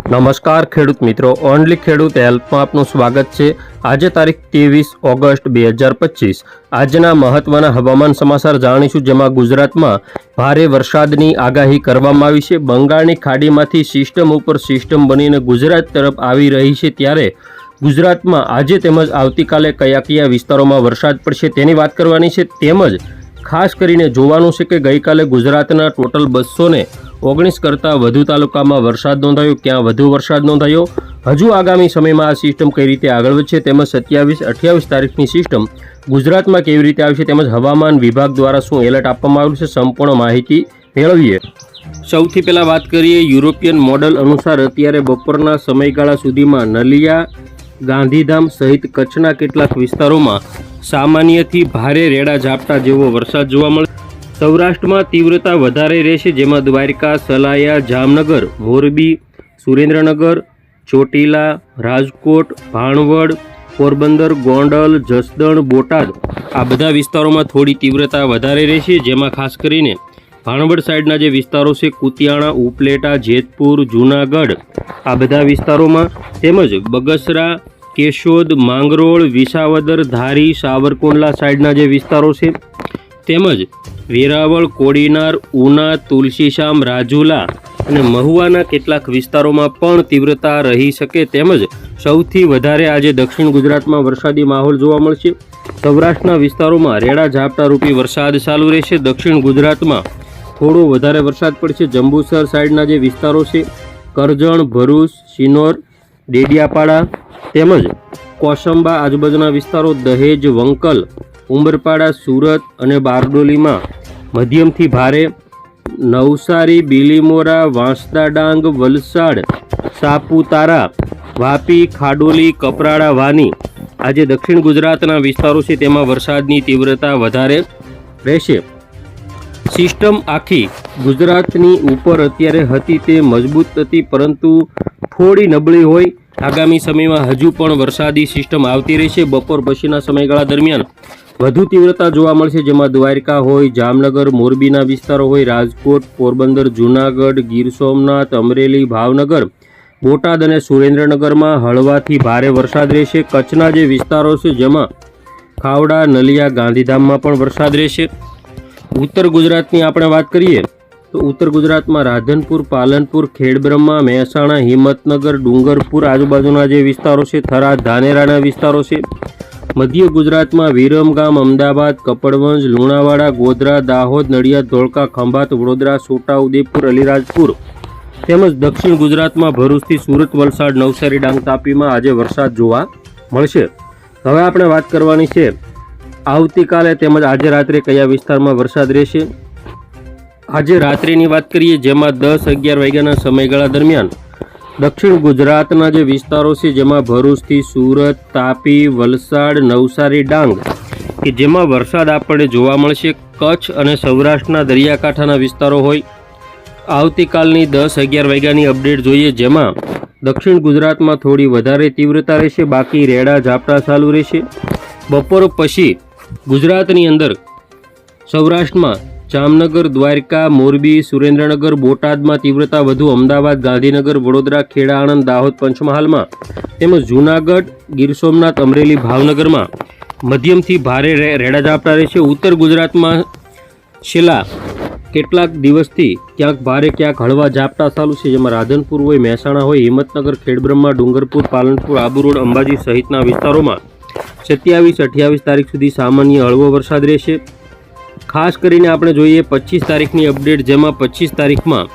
નમસ્કાર ખેડૂત મિત્રો, ઓનલી ખેડૂત હેલ્પમાં આપનું સ્વાગત છે। આજે તારીખ 23 ઓગસ્ટ 2025 આજના મહત્વના હવામાન સમાચાર જાણીશું, જેમાં ગુજરાતમાં ભારે વરસાદની આગાહી કરવામાં આવી છે। બંગાળની ખાડીમાંથી સિસ્ટમ ઉપર સિસ્ટમ બનીને ગુજરાત તરફ આવી રહી છે, ત્યારે ગુજરાતમાં આજે તેમજ આવતીકાલે કયા કયા વિસ્તારોમાં વરસાદ પડશે તેની વાત કરવાની છે। તેમજ ખાસ કરીને જોવાનું છે કે ગઈકાલે ગુજરાતના ટોટલ 219 કરતાં વધુ તાલુકામાં વરસાદ નોંધાયો, ક્યાં વધુ વરસાદ નોંધાયો, હજુ આગામી સમયમાં આ સિસ્ટમ કઈ રીતે આગળ વધશે, તેમજ 27-28 તારીખની સિસ્ટમ ગુજરાતમાં કેવી રીતે આવશે, તેમજ હવામાન વિભાગ દ્વારા શું એલર્ટ આપવામાં આવ્યું છે, સંપૂર્ણ માહિતી મેળવીએ। સૌથી પહેલાં વાત કરીએ યુરોપિયન મોડલ અનુસાર અત્યારે બપોરના સમયગાળા સુધીમાં નલિયા, ગાંધીધામ સહિત કચ્છના કેટલાક વિસ્તારોમાં સામાન્યથી ભારે રેડા ઝાપટા જેવો વરસાદ જોવા મળે। સૌરાષ્ટ્રમાં તીવ્રતા વધારે રહેશે, જેમાં દ્વારકા, સલાયા, જામનગર, મોરબી, સુરેન્દ્રનગર, ચોટીલા, રાજકોટ, ભાણવડ, પોરબંદર, ગોંડલ, જસદણ, બોટાદ આ બધા વિસ્તારોમાં થોડી તીવ્રતા વધારે રહેશે, જેમાં ખાસ કરીને ભાણવડ સાઈડના જે વિસ્તારો છે કુતિયાણા, ઉપલેટા, જેતપુર, જૂનાગઢ આ બધા વિસ્તારોમાં, તેમજ બગસરા, કેશોદ, માંગરોળ, વિસાવદર, ધારી, સાવરકુંડલા સાઈડના જે વિસ્તારો છે, તેમજ વેરાવળ, કોડીનાર, ઉના, તુલસીશામ, રાજુલા અને મહુવાના કેટલાક વિસ્તારોમાં પણ તીવ્રતા રહી શકે। તેમજ સૌથી વધારે આજે દક્ષિણ ગુજરાતમાં વરસાદી માહોલ જોવા મળશે। સૌરાષ્ટ્રના વિસ્તારોમાં રેડા ઝાપટા રૂપી વરસાદ ચાલુ રહેશે। દક્ષિણ ગુજરાતમાં થોડો વધારે વરસાદ પડશે। જંબુસર સાઈડના જે વિસ્તારો છે કરજણ, ભરૂચ, શિનોર, ડેડિયાપાડા તેમજ કોસંબા આજુબાજુના વિસ્તારો, દહેજ, વંકલ, ઉમરપાડા, સુરત અને બારડોલીમાં મધ્યમથી ભારે, નવસારી, બીલીમોરા, વાંસદા, ડાંગ, વલસાડ, સાપુતારા, વાપી, ખાડોલી, કપરાડા, વાની આજે દક્ષિણ ગુજરાતના વિસ્તારો છે તેમાં વરસાદની તીવ્રતા વધારે રહેશે। સિસ્ટમ આખી ગુજરાતની ઉપર અત્યારે હતી તે મજબૂત હતી, પરંતુ થોડી નબળી હોય। આગામી સમયમાં હજુ પણ વરસાદી સિસ્ટમ આવતી રહેશે। બપોર પછીના સમયગાળા દરમિયાન વધુ તીવ્રતા જોવા મળશે, જેમાં દ્વારકા હોય, જામનગર, મોરબીના વિસ્તારો હોય, રાજકોટ, પોરબંદર, જૂનાગઢ, ગીર સોમનાથ, અમરેલી, ભાવનગર, બોટાદ અને સુરેન્દ્રનગરમાં હળવાથી ભારે વરસાદ રહેશે। કચ્છના જે વિસ્તારો છે જેમાં ખાવડા, નલિયા, ગાંધીધામમાં પણ વરસાદ રહેશે। ઉત્તર ગુજરાતની આપણે વાત કરીએ તો ઉત્તર ગુજરાતમાં રાધનપુર, પાલનપુર, ખેડબ્રહ્મા, મહેસાણા, હિંમતનગર, ડુંગરપુર આજુબાજુના જે વિસ્તારો છે, થરાદ, ધાનેરાના વિસ્તારો છે। મધ્ય ગુજરાતમાં વિરમગામ, અમદાવાદ, કપડવંજ, લુણાવાડા, ગોધરા, દાહોદ, નડિયાદ, ધોળકા, ખંભાત, વડોદરા, છોટાઉદેપુર, અલીરાજપુર તેમજ દક્ષિણ ગુજરાતમાં ભરૂચથી સુરત, વલસાડ, નવસારી, ડાંગ, તાપીમાં આજે વરસાદ જોવા મળશે। હવે આપણે વાત કરવાની છે આવતીકાલે તેમજ આજે રાત્રે કયા વિસ્તારમાં વરસાદ રહેશે। આજે રાત્રિની વાત કરીએ, જેમાં 10-11 વાગ્યાના સમયગાળા દરમિયાન દક્ષિણ ગુજરાતના જે વિસ્તારો છે જેમાં ભરૂચથી સુરત, તાપી, વલસાડ, નવસારી, ડાંગ કે જેમાં વરસાદ આપણને જોવા મળશે। કચ્છ અને સૌરાષ્ટ્રના દરિયાકાંઠાના વિસ્તારો હોય। આવતીકાલની 10-11 વાગ્યાની અપડેટ જોઈએ, જેમાં દક્ષિણ ગુજરાતમાં થોડી વધારે તીવ્રતા રહેશે, બાકી રેડા ઝાપટા ચાલુ રહેશે। બપોર પછી ગુજરાતની અંદર સૌરાષ્ટ્રમાં જામનગર, દ્વારકા, મોરબી, સુરેન્દ્રનગર, બોટાદમાં તીવ્રતા વધુ, અમદાવાદ, ગાંધીનગર, વડોદરા, ખેડા, આણંદ, દાહોદ, પંચમહાલમાં તેમજ જૂનાગઢ, ગીર સોમનાથ, અમરેલી, ભાવનગરમાં મધ્યમથી ભારે રેડા ઝાપટા રહેશે। ઉત્તર ગુજરાતમાં છેલ્લા કેટલાક દિવસથી ક્યાંક ભારે ક્યાંક હળવા ઝાપટા ચાલુ છે, જેમાં રાધનપુર હોય, મહેસાણા હોય, હિંમતનગર, ખેડબ્રહ્મા, ડુંગરપુર, પાલનપુર, આબુ રોડ, અંબાજી સહિતના વિસ્તારોમાં 27-28 તારીખ સુધી સામાન્ય હળવો વરસાદ રહેશે। ખાસ કરીને આપણે જોઈએ 25 તારીખની અપડેટ, જેમાં 25 તારીખમાં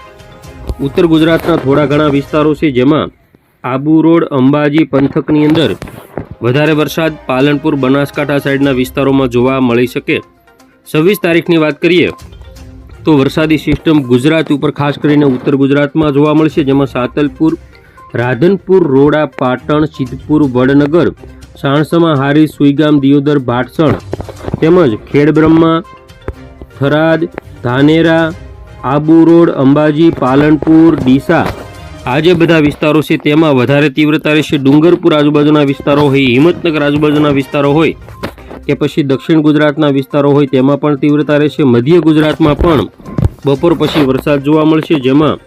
ઉત્તર ગુજરાતના થોડા ઘણા વિસ્તારો છે, જેમાં આબુ રોડ, અંબાજી પંથકની અંદર વધારે વરસાદ, પાલનપુર, બનાસકાંઠા સાઈડના વિસ્તારોમાં જોવા મળી શકે। 26 તારીખની વાત કરીએ તો વરસાદી સિસ્ટમ ગુજરાત ઉપર ખાસ કરીને ઉત્તર ગુજરાતમાં જોવા મળશે, જેમાં સાતલપુર, રાધનપુર, રોડા, પાટણ, સિદ્ધપુર, વડનગર, સાણસમા, હારી, સુઈગામ, દિયોદર, ભાટસણ તેમજ ખેડબ્રહ્મા, થરાદ, ધાનેરા, આબુ રોડ, અંબાજી, પાલનપુર, ડીસા આ જે બધા વિસ્તારો છે તેમાં વધારે તીવ્રતા રહેશે। ડુંગરપુર આજુબાજુના વિસ્તારો હોય, હિંમતનગર આજુબાજુના વિસ્તારો હોય કે પછી દક્ષિણ ગુજરાતના વિસ્તારો હોય તેમાં પણ તીવ્રતા રહેશે। મધ્ય ગુજરાતમાં પણ બપોર પછી વરસાદ જોવા મળશે, જેમાં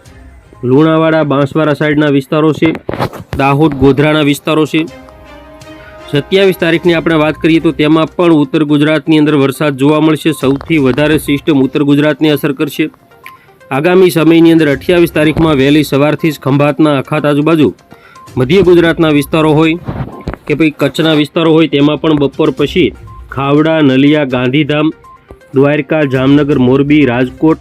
લુણાવાડા બાંસવાડા સાઈડના વિસ્તારો છે, દાહોદ ગોધરાના વિસ્તારો છે. 27 તારીખની આપણે વાત કરીએ તો તેમાં પણ ઉત્તર ગુજરાતની અંદર વરસાદ જોવા મળશે. સૌથી વધારે સિસ્ટમ ઉત્તર ગુજરાતને અસર કરશે. આગામી સમયની અંદર 28 તારીખમાં વહેલી સવારથી જ ખંભાતના અખાત આજુબાજુ મધ્ય ગુજરાતના વિસ્તારો હોય કે ભાઈ કચ્છના વિસ્તારો હોય તેમાં પણ બપોર પછી ખાવડા, નલિયા, ગાંધીધામ, દ્વારકા, જામનગર, મોરબી, રાજકોટ,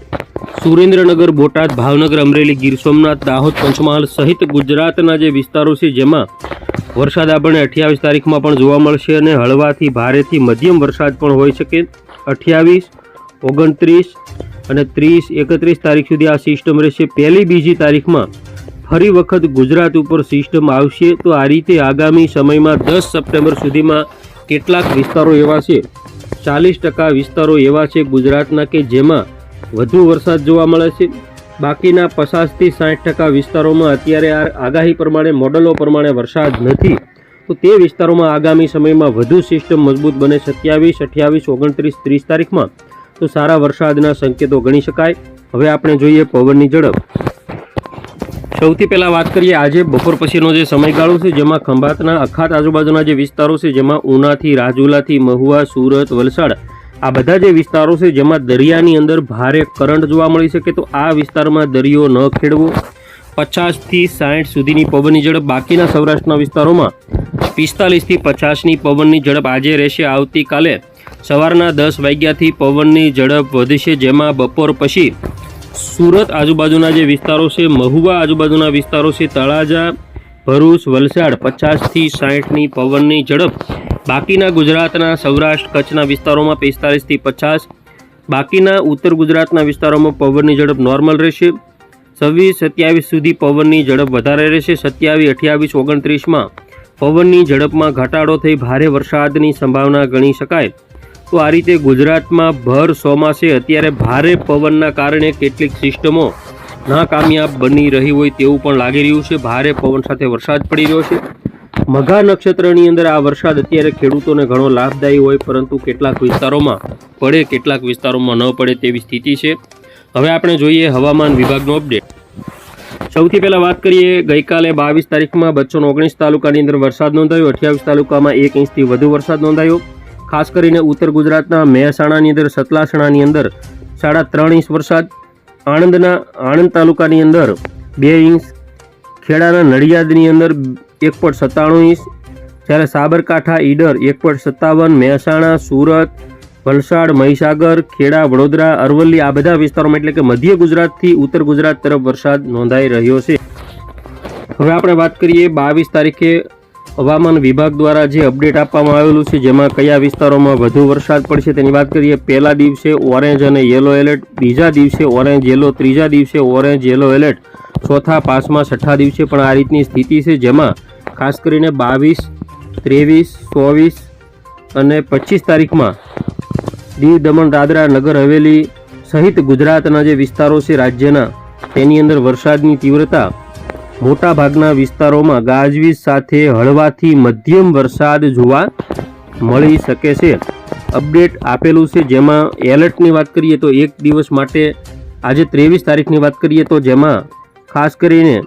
સુરેન્દ્રનગર, બોટાદ, ભાવનગર, અમરેલી, ગીર સોમનાથ, દાહોદ, પંચમહાલ સહિત ગુજરાતના જે વિસ્તારો છે જેમાં વરસાદ આપણને 28 તારીખમાં પણ જોવા મળશે અને હળવાથી ભારેથી મધ્યમ વરસાદ પણ હોઈ શકે. 28, 29 અને 30, 31 તારીખ સુધી આ સિસ્ટમ રહેશે. પહેલી બીજી તારીખમાં ફરી વખત ગુજરાત ઉપર સિસ્ટમ આવશે. તો આ રીતે આગામી સમયમાં 10 સપ્ટેમ્બર સુધીમાં કેટલાક વિસ્તારો એવા છે, 40% વિસ્તારો એવા છે ગુજરાતના કે જેમાં વધુ વરસાદ જોવા મળે છે. બાકીના 50 થી 60% વિસ્તારોમાં અત્યારે આગાહી પ્રમાણે, મોડલો પ્રમાણે વરસાદ નથી. તો તે વિસ્તારોમાં આગામી સમયમાં વધુ સિસ્ટમ મજબૂત બને. 27, 28, 29, 30 તારીખમાં તો સારા વરસાદના સંકેતો ગણી શકાય. હવે આપણે જોઈએ પવનની ઝડપ. સૌથી પહેલાં વાત કરીએ આજે બપોર પછીનો જે સમયગાળો છે જેમાં ખંભાતના અખાત આજુબાજુના જે વિસ્તારો છે જેમાં ઉનાથી, રાજુલાથી, મહુવા, સુરત, વલસાડ આ બધા જે વિસ્તારો છે જેમાં દરિયાની અંદર ભારે કરંટ જોવા મળી શકે. તો આ વિસ્તારમાં દરિયો ન ખેડવો. 50 થી 60 સુધીની પવનની ઝડપ. બાકીના સૌરાષ્ટ્રના વિસ્તારોમાં 45 થી 50ની પવનની ઝડપ આજે રહેશે. આવતીકાલે સવારના 10 વાગ્યાથી પવનની ઝડપ વધશે જેમાં બપોર પછી સુરત આજુબાજુના જે વિસ્તારો છે, મહુવા આજુબાજુના વિસ્તારો છે, તળાજા, ભરૂચ, વલસાડ 50 થી 60ની પવનની ઝડપ. બાકીના ગુજરાતના સૌરાષ્ટ્ર, કચ્છના વિસ્તારોમાં 45 થી 50. બાકીના ઉત્તર ગુજરાતના વિસ્તારોમાં પવનની ઝડપ નોર્મલ રહેશે. 26, 27 સુધી પવનની ઝડપ વધારે રહેશે. 27, 28, 29માં પવનની ઝડપમાં ઘટાડો થઈ ભારે વરસાદની સંભાવના ગણી શકાય. તો આ રીતે ગુજરાતમાં ભર ચોમાસે અત્યારે ભારે પવનના કારણે કેટલીક સિસ્ટમો નાકામયાબ બની રહી હોય તેવું પણ લાગી રહ્યું છે. ભારે પવન સાથે વરસાદ પડી રહ્યો છે. મઘા નક્ષત્રની અંદર આ વરસાદ અત્યારે ખેડૂતોને ઘણો લાભદાયી હોય, પરંતુ કેટલાક વિસ્તારોમાં પડે, કેટલાક વિસ્તારોમાં ન પડે તેવી સ્થિતિ છે. હવે આપણે જોઈએ હવામાન વિભાગનો અપડેટ. સૌથી પહેલાં વાત કરીએ ગઈકાલે 22 તારીખમાં 219 તાલુકાની અંદર વરસાદ નોંધાયો. 28 તાલુકામાં 1 ઇંચથી વધુ વરસાદ નોંધાયો. ખાસ કરીને ઉત્તર ગુજરાતના મહેસાણાની અંદર, સતલાસણાની અંદર 3.5 ઇંચ વરસાદ. આણંદ તાલુકાની અંદર 2 ઇંચ. ખેડાના નડિયાદની અંદર 1.97 ઇંચ. જ્યારે સાબરકાંઠા, ઈડર 1.57. મહેસાણા, સુરત, વલસાડ, મહીસાગર, ખેડા, વડોદરા, અરવલ્લી આ બધા વિસ્તારોમાં એટલે કે મધ્ય ગુજરાતથી ઉત્તર ગુજરાત તરફ વરસાદ નોંધાઈ રહ્યો છે. હવે આપણે વાત કરીએ 22 તારીખે હવામાન વિભાગ દ્વારા જે અપડેટ આપવામાં આવેલું છે જેમાં કયા વિસ્તારોમાં વધુ વરસાદ પડશે તેની વાત કરીએ. પહેલા દિવસે ઓરેન્જ અને યલો એલર્ટ, બીજા દિવસે ઓરેન્જ યલો, ત્રીજા દિવસે ઓરેન્જ યલો એલર્ટ, ચોથા, પાંચમા, છઠ્ઠા દિવસે પણ આ રીતની સ્થિતિ છે જેમાં ખાસ કરીને 22, 23, 24 અને 25 તારીખમાં દીવ, દમણ, દાદરા, નગર હવેલી સહિત ગુજરાતના જે વિસ્તારો છે રાજ્યના તેની અંદર વરસાદની તીવ્રતા મોટાભાગના વિસ્તારોમાં ગાજવીજ સાથે હળવાથી મધ્યમ વરસાદ જોવા મળી શકે છે. અપડેટ આપેલું છે જેમાં એલર્ટની વાત કરીએ તો એક દિવસ માટે આજે 23 તારીખની વાત કરીએ તો જેમાં ખાસ કરીને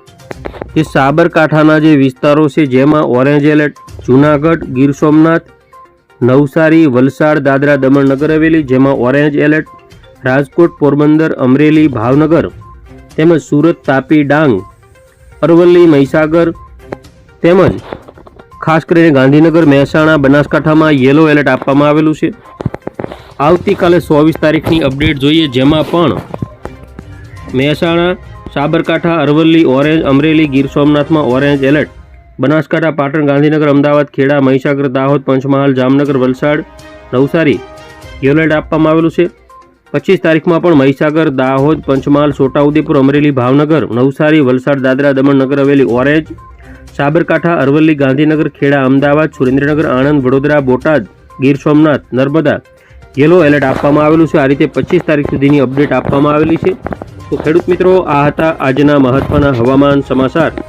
જે સાબરકાંઠાના જે વિસ્તારો છે જેમાં ઓરેન્જ એલર્ટ, જૂનાગઢ, ગીર સોમનાથ, નવસારી, વલસાડ, દાદરા, દમણ, નગર હવેલી જેમાં ઓરેન્જ એલર્ટ, રાજકોટ, પોરબંદર, અમરેલી, ભાવનગર તેમજ સુરત, તાપી, ડાંગ, અરવલ્લી, મહીસાગર તેમજ ખાસ કરીને ગાંધીનગર, મહેસાણા, બનાસકાંઠામાં યલો એલર્ટ આપવામાં આવેલું છે. આવતીકાલે 24 તારીખની અપડેટ જોઈએ જેમાં પણ મહેસાણા, સાબરકાંઠા, અરવલ્લી ઓરેન્જ, અમરેલી, ગીર સોમનાથમાં orange alert, Banaskantha, Patan, Gandhinagar, Ahmedabad, Kheda, Mahisagar, Dahod, Panchmahal, Jamnagar, Valsad, Navsari yellow alert આપવામાં આવેલું છે. 25 તારીખમાં પણ Mahisagar, Dahod, Panchmahal, Chhota Udepur, Amreli, Bhavnagar, Navsari, Valsad, Dadra, Daman, Nagar Haveli orange, Sabarkantha, Aravalli, Gandhinagar, Kheda, Ahmedabad, Surendranagar, Anand, Vadodara, Botad, Gir Somnath, Narmada yellow alert આપવામાં આવેલું છે. આ રીતે 25 તારીખ સુધીની અપડેટ આપવામાં આવેલી છે. તો ખેડૂત મિત્રો, આ હતા આજના મહત્વના હવામાન સમાચાર.